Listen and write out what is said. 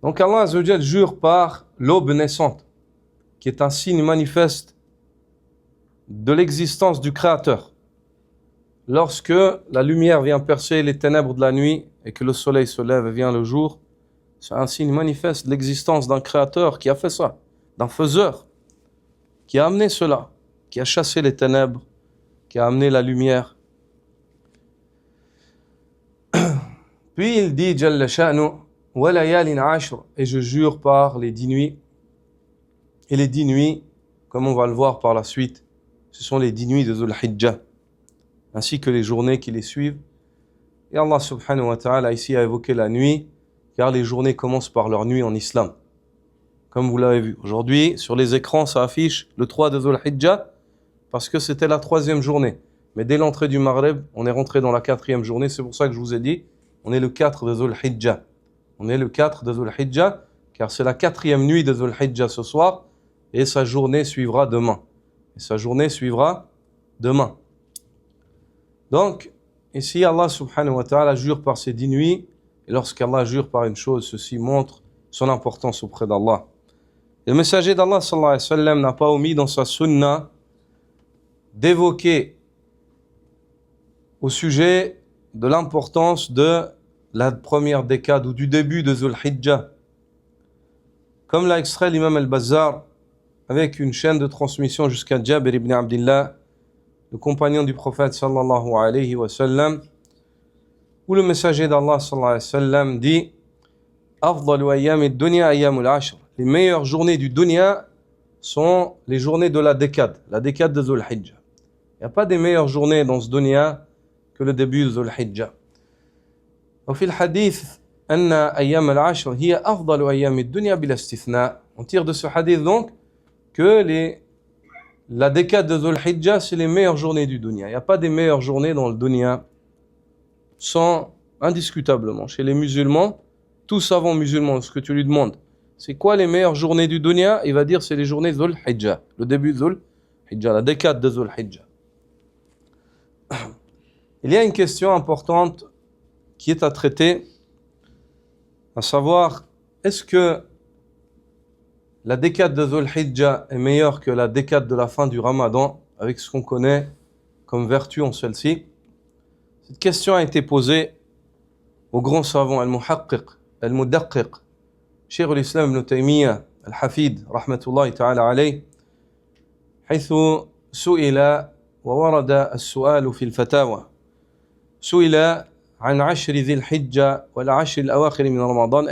Donc Allah Azza wa Jal jure par l'aube naissante, qui est un signe manifeste de l'existence du Créateur. Lorsque la lumière vient percer les ténèbres de la nuit et que le soleil se lève et vient le jour, c'est un signe manifeste de l'existence d'un Créateur qui a fait ça, d'un faiseur, qui a amené cela, qui a chassé les ténèbres, qui a amené la lumière. Puis il dit, Jalla sha'nu, wa layalin ashr, et je jure par les 10 nuits. Et les 10 nuits, comme on va le voir par la suite, ce sont les 10 nuits de Dhul Hijjah, ainsi que les journées qui les suivent. Et Allah subhanahu wa ta'ala ici a évoqué la nuit, car les journées commencent par leur nuit en islam. Comme vous l'avez vu. Aujourd'hui, sur les écrans, ça affiche le 3 de Dhul Hijjah, parce que c'était la 3e journée. Mais dès l'entrée du Maghreb, on est rentré dans la 4e journée. C'est pour ça que je vous ai dit, on est le 4 de Dhul Hijjah. On est le 4 de Dhul Hijjah, car c'est la 4e nuit de Dhul Hijjah ce soir, et sa journée suivra demain. Et sa journée suivra demain. Donc, ici, Allah subhanahu wa ta'ala jure par ces 10 nuits, et lorsqu'Allah jure par une chose, ceci montre son importance auprès d'Allah. Et le messager d'Allah sallallahu alayhi wa sallam n'a pas omis dans sa sunna d'évoquer au sujet de l'importance de la première décade ou du début de Dhul Hijjah. Comme l'a extrait l'imam al-Bazzar avec une chaîne de transmission jusqu'à Jabir ibn Abdillah, le compagnon du prophète sallallahu alayhi wa sallam, où le messager d'Allah sallallahu alayhi wa sallam dit Afdalu ayyam ad-dunya ayyamul ashr. Les meilleures journées du dunya sont les journées de la décade de Dhul Hijjah. Il n'y a pas des meilleures journées dans ce dunya que le début de Dhul Hijjah. وفي الحديث أن أيام العشر هي أفضل أيام الدنيا بلا استثناء. On tire de ce hadith donc que la décade de Dhul Hijjah, c'est les meilleures journées du dunya. Il n'y a pas des meilleures journées dans le dunya, sans indiscutablement. Chez les musulmans, tous savants musulmans, ce que tu lui demandes, c'est quoi les meilleures journées du dunya? Il va dire c'est les journées Dhul Hijjah, le début de Dhul Hijjah, la décade de Dhul Hijjah. Il y a une question importante qui est à traiter, à savoir, est-ce que la décade de Dhul Hijjah est meilleure que la décade de la fin du Ramadan, avec ce qu'on connaît comme vertu en celle-ci? Cette question a été posée au grand savant al-Muhaqqiq, al-Mudaqqiq, Cheikh al-Islam ibn Taymiyyah, al-Hafid, rahmatullahi ta'ala alayh, حيث سئل وورد السؤال في الفتاوى سئل عن 10 ذي الحجة والعشر الأواخر من رمضان